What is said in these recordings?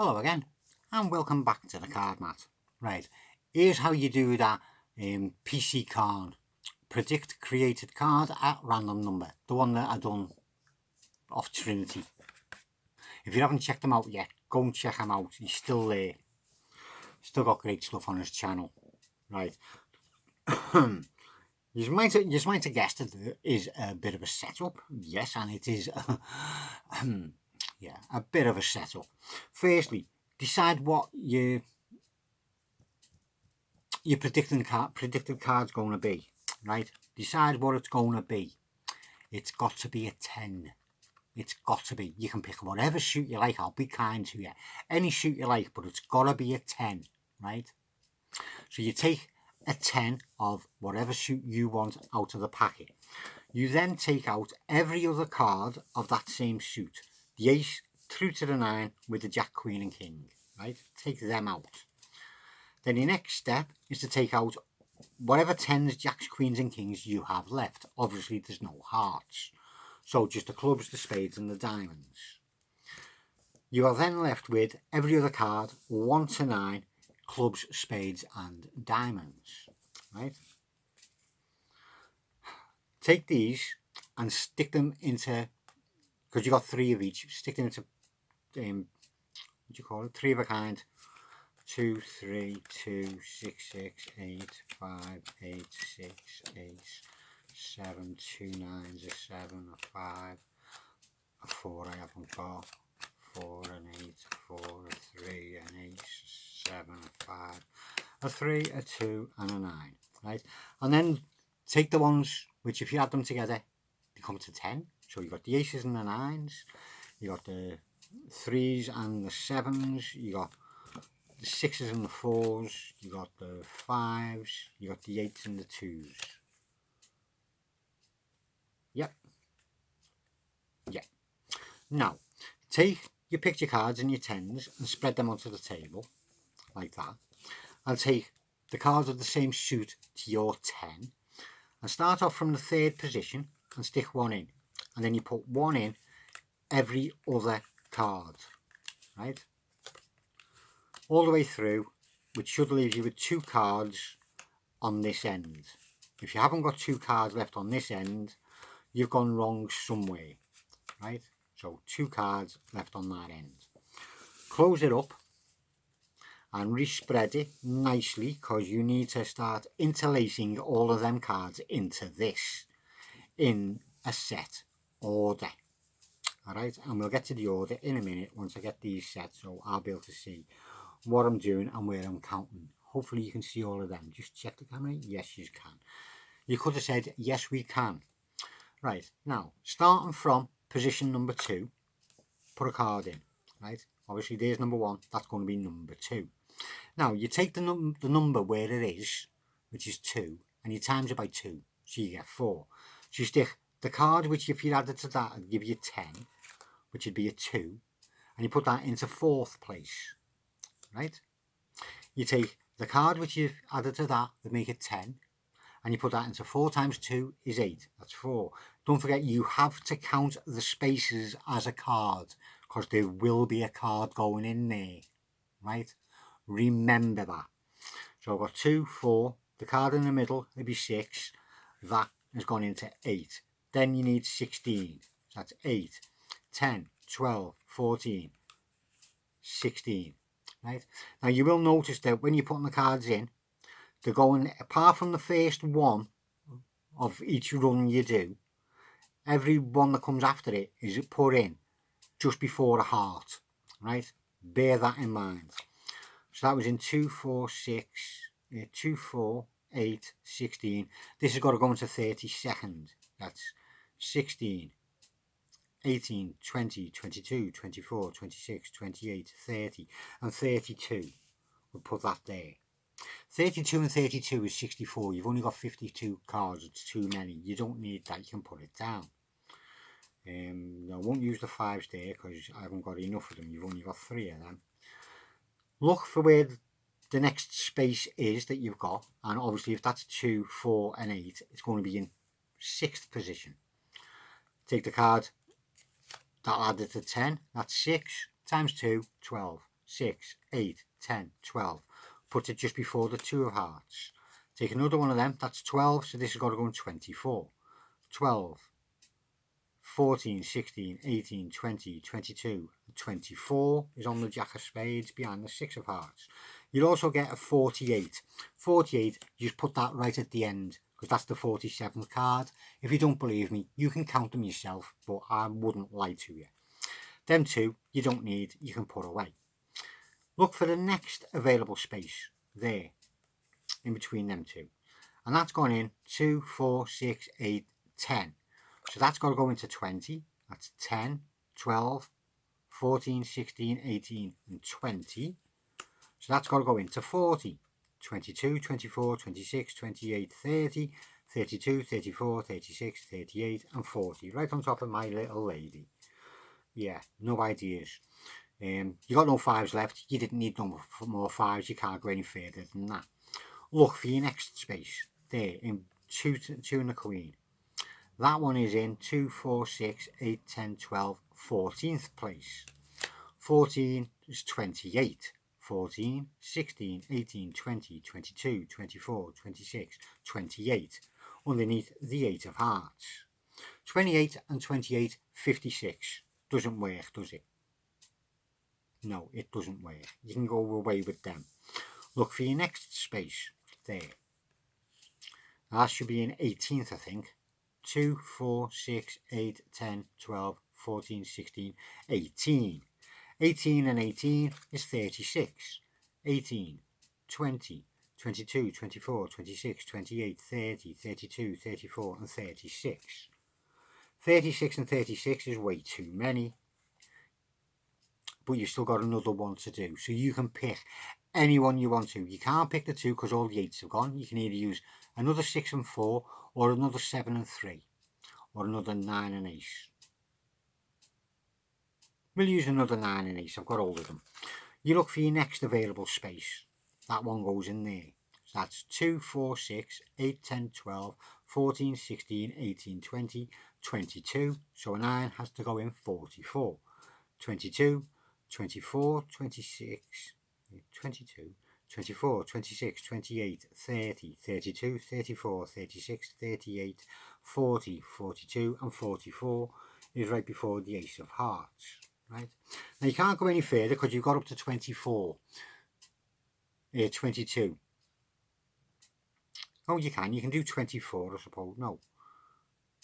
Hello again, and welcome back to the card mat. Right, here's how you do that P.C.C.A.R.N. Predict created card at random number. The one that I done off Trinity. If you haven't checked them out yet, go and check him out. He's still there. Still got great stuff on his channel. Right. You might have guessed it is a bit of a setup. Yes, and it is yeah, a bit of a setup. Firstly, decide what your predicted card's going to be. Right? Decide what it's going to be. It's got to be a 10. It's got to be. You can pick whatever suit you like. I'll be kind to you. Any suit you like, but it's got to be a 10. Right? So you take a 10 of whatever suit you want out of the packet. You then take out every other card of that same suit. The ace through to the 9 with the jack, queen and king. Right? Take them out. Then your next step is to take out whatever 10s, jacks, queens and kings you have left. Obviously there's no hearts. So just the clubs, the spades and the diamonds. You are then left with every other card, 1 to 9, clubs, spades and diamonds. Right? Take these and stick them into, because you got 3 of each, stick them into, what do you call it, 3 of a kind. 2, 3, 2, 6, 6, 8, 5, 8, 6, 8, 7, 2 9s, a 7, a 5, a 4 I haven't got, 4, an 8, 4, a 3, an 8, 7, a 5, a 3, a 2 and a 9, right? And then take the ones which if you add them together, they come to 10. So you've got the aces and the 9s, you got the 3s and the 7s, you got the 6s and the 4s, you got the 5s, you got the 8s and the 2s. Yep. Yeah. Now, take your picture cards and your 10s and spread them onto the table, like that. And take the cards of the same suit to your 10 and start off from the 3rd position and stick 1 in. And then you put 1 in every other card, right? All the way through, which should leave you with 2 cards on this end. If you haven't got 2 cards left on this end, you've gone wrong somewhere, right? So 2 cards left on that end. Close it up and respread it nicely, because you need to start interlacing all of them cards into this in a set order. Alright, and we'll get to the order in a minute once I get these set, so I'll be able to see what I'm doing and where I'm counting. Hopefully you can see all of them. Just check the camera. Yes, you can. You could have said, yes, we can. Right, now, starting from position number 2, put a card in. Right, obviously there's number 1. That's going to be number 2. Now, you take the number where it is, which is 2, and you times it by 2, so you get 4. So you stick the card, which if you added to that, would give you 10, which would be a 2, and you put that into 4th place. Right? You take the card which you've added to that would make it 10, and you put that into 4 times 2 is 8. That's 4. Don't forget, you have to count the spaces as a card, because there will be a card going in there. Right? Remember that. So I've got 2, 4, the card in the middle would be 6, that has gone into 8. Then you need 16. So that's 8, 10, 12, 14, 16. Right? Now you will notice that when you're putting the cards in, they're going, apart from the first one of each run you do, every one that comes after it is put in just before a heart. Right? Bear that in mind. So that was in 2, 4, 6, 2, 4, 8, 16. This has got to go into 32nd. That's 16, 18, 20, 22, 24, 26, 28, 30 and 32. We'll put that there. 32 and 32 is 64. You've only got 52 cards. It's too many. You don't need that. You can put it down. I won't use the 5s there because I haven't got enough of them. You've only got 3 of them. Look for where the next space is that you've got, and obviously if that's 2, 4 and 8, it's going to be in 6th position. Take the card, that'll add it to 10, that's 6 times 2, 12. 6, 8, 10, 12. Put it just before the 2 of hearts. Take another one of them, that's 12, so this has got to go in 24. 12, 14, 16, 18, 20, 22, 24 is on the Jack of Spades behind the 6 of Hearts. You'll also get a 48. 48, you just put that right at the end, because that's the 47th card. If you don't believe me, you can count them yourself, but I wouldn't lie to you. Them two, you don't need, you can put away. Look for the next available space there, in between them two. And that's gone in 2, 4, 6, 8, 10. So that's got to go into 20. That's 10, 12, 14, 16, 18, and 20. So that's got to go into 40. 22, 24, 26, 28, 30, 32, 34, 36, 38, and 40. Right on top of my little lady. Yeah, no ideas. You got no 5s left. You didn't need no more 5s. You can't go any further than that. Look for your next space. There, in 2 and the Queen. That one is in 2, 4, 6, 8, 10, 12, 14th place. 14 is 28. 14, 16, 18, 20, 22, 24, 26, 28. Underneath the 8 of Hearts. 28 and 28, 56. Doesn't work, does it? No, it doesn't work. You can go away with them. Look for your next space. There. Now that should be in 18th, I think. 2, 4, 6, 8, 10, 12, 14, 16, 18. 18 and 18 is 36. 18, 20, 22, 24, 26, 28, 30, 32, 34, and 36. 36 and 36 is way too many. But you've still got another one to do. So you can pick any one you want to. You can't pick the 2 because all the 8s have gone. You can either use another 6 and 4, or another 7 and 3, or another 9 and 8. We'll use another 9 and 8. I've got all of them. You look for your next available space. That one goes in there. So that's 2, 4, 6, 8, 10, 12, 14, 16, 18, 20, 22. So a 9 has to go in 44. 22, 24, 26, 22, 24, 26, 28, 30, 32, 34, 36, 38, 40, 42, and 44 is right before the Ace of Hearts. Right? Now you can't go any further because you've got up to 24. 22. Oh, you can do 24, I suppose. No.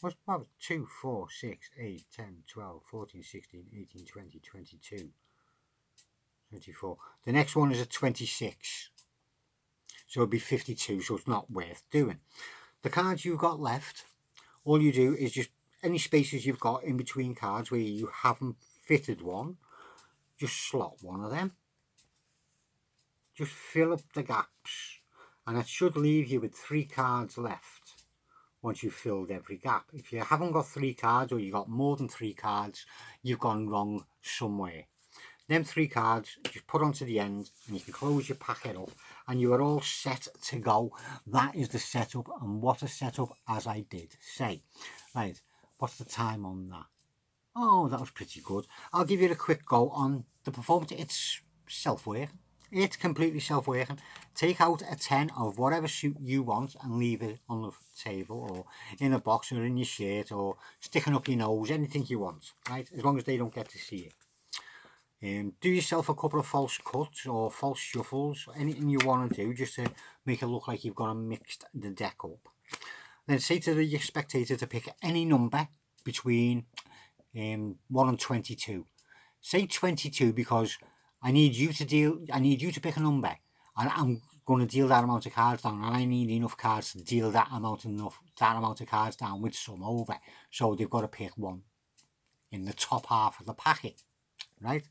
What was 2, 4, 6, 8, 10, 12, 14, 16, 18, 20, 22, 24. The next one is a 26. So it'll be 52, so it's not worth doing. The cards you've got left, all you do is just any spaces you've got in between cards where you haven't fitted one, just slot one of them. Just fill up the gaps, and it should leave you with 3 cards left once you've filled every gap. If you haven't got 3 cards, or you've got more than 3 cards, you've gone wrong somewhere. Them 3 cards just put onto the end, and you can close your packet up, and you are all set to go. That is the setup, and what a setup, as I did say. Right, what's the time on that? Oh, that was pretty good. I'll give you a quick go on the performance. It's self-work. It's completely self-working. Take out a 10 of whatever suit you want and leave it on the table, or in a box, or in your shirt, or sticking up your nose, anything you want, right? As long as they don't get to see it. Do yourself a couple of false cuts or false shuffles, anything you want to do, just to make it look like you've got mixed the deck up. Then say to the spectator to pick any number between 1 and 22. Say 22 because I need you to pick a number, and I'm going to deal that amount of cards down, and I need enough cards to deal that amount of cards down with some over. So they've got to pick one in the top half of the packet, right?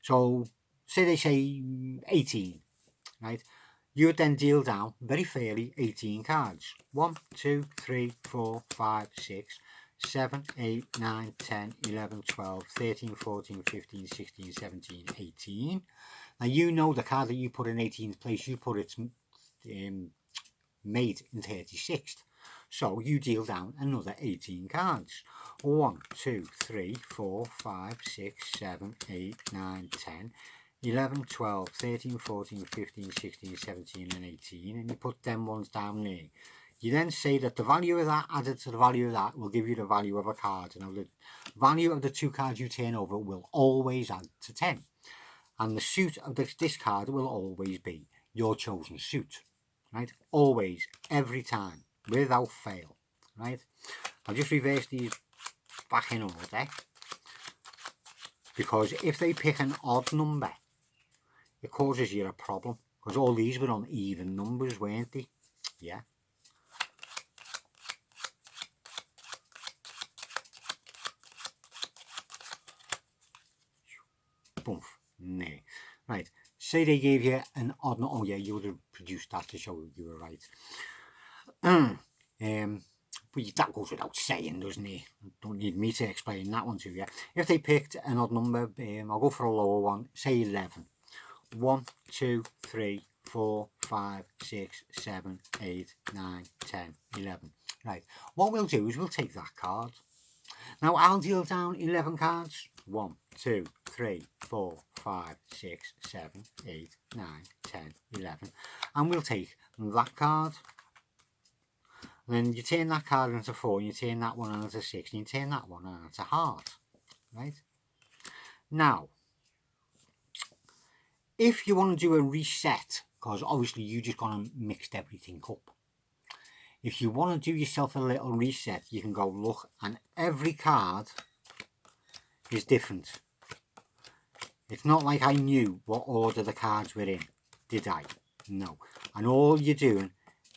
So say they say 18, right? You would then deal down very fairly 18 cards. 1, 2, 3, 4, 5, 6, 7, 8, 9, 10, 11, 12, 13, 14, 15, 16, 17, 18. Now you know the card that you put in 18th place, you put its mate in 36th. So you deal down another 18 cards. 1, 2, 3, 4, 5, 6, 7, 8, 9, 10, 11, 12, 13, 14, 15, 16, 17 and 18, and you put them ones down there. You then say that the value of that added to the value of that will give you the value of a card. Now the value of the two cards you turn over will always add to 10. And the suit of this card will always be your chosen suit. Right? Always, every time, without fail. Right? I'll just reverse these back in order. Because if they pick an odd number, it causes you a problem. Because all these were on even numbers, weren't they? Yeah. Boom. No. Right. Say they gave you an odd number. Oh yeah, you would have produced that to show you were right. But that goes without saying, doesn't it? Don't need me to explain that one to you. If they picked an odd number, I'll go for a lower one. Say 11. 1, 2, 3, 4, 5, 6, 7, 8, 9, 10, 11. Right. What we'll do is we'll take that card. Now I'll deal down 11 cards. 1, 2, 3, 4, 5, 6, 7, 8, 9, 10, 11. And we'll take that card. And then you turn that card into 4, and you turn that one into 6, and you turn that one into heart. Right? Now, if you want to do a reset, because obviously you just gonna mixed everything up. If you want to do yourself a little reset, you can go look, and every card is different. It's not like I knew what order the cards were in, did I? No. And all you're doing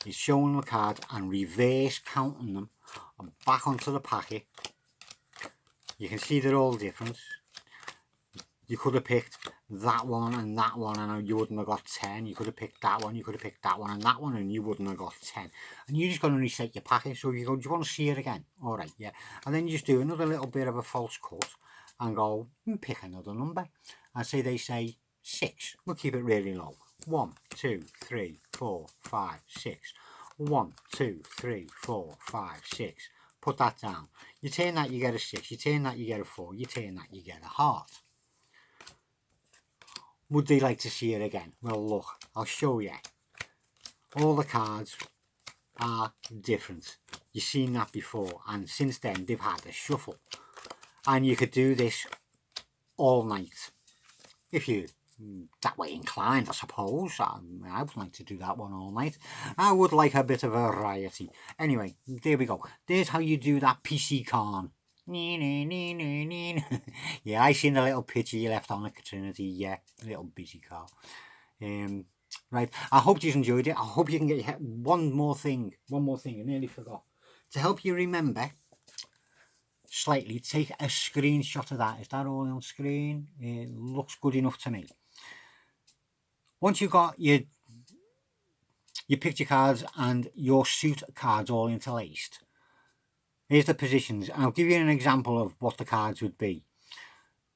is showing the card and reverse counting them and back onto the packet. You can see they're all different. You could have picked that one and you wouldn't have got 10. You could have picked that one, you could have picked that one and you wouldn't have got 10. And you're just going to reset your packet. So you go, do you want to see it again? Alright, yeah. And then you just do another little bit of a false cut and go and pick another number. And say they say 6. We'll keep it really low. 1, 2, 3, 4, 5, 6. 1, 2, 3, 4, 5, 6. Put that down. You turn that, you get a 6. You turn that, you get a 4. You turn that, you get a heart. Would they like to see it again? Well, look, I'll show you. All the cards are different. You've seen that before, and since then they've had a shuffle. And you could do this all night if you that way inclined, I suppose. I would like to do that one all night. I would like a bit of variety. Anyway, there we go. There's how you do that P.C.C.A.R.N. Yeah, I seen the little picture you left on the Trinity. Yeah, little busy car. Right, I hope you enjoyed it. I hope you can get one more thing. I nearly forgot. To help you remember slightly, take a screenshot of that. Is that all on screen? It looks good enough to me. Once you've got your picture cards and your suit cards all interlaced, here's the positions. I'll give you an example of what the cards would be.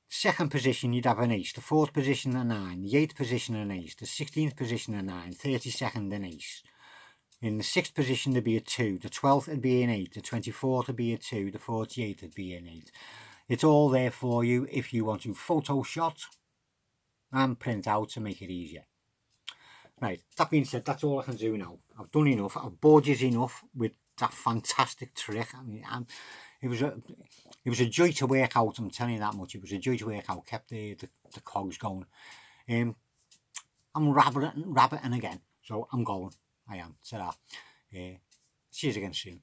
Second position, you'd have an ace. The fourth position, a 9. The 8th position, an ace. The 16th position, a 9. 32nd, an ace. In the 6th position, there'd be a 2. The 12th would be an 8. The 24th would be a 2. The 48th would be an 8. It's all there for you if you want to Photoshop and print out to make it easier. Right, that being said, that's all I can do now. I've done enough. I've bored you enough with that fantastic trick. I mean, it was a joy to work out. I'm telling you that much. It was a joy to work out. Kept the cogs going. I'm rabbiting again, so I'm going. I am. Ta-ra. See you again soon.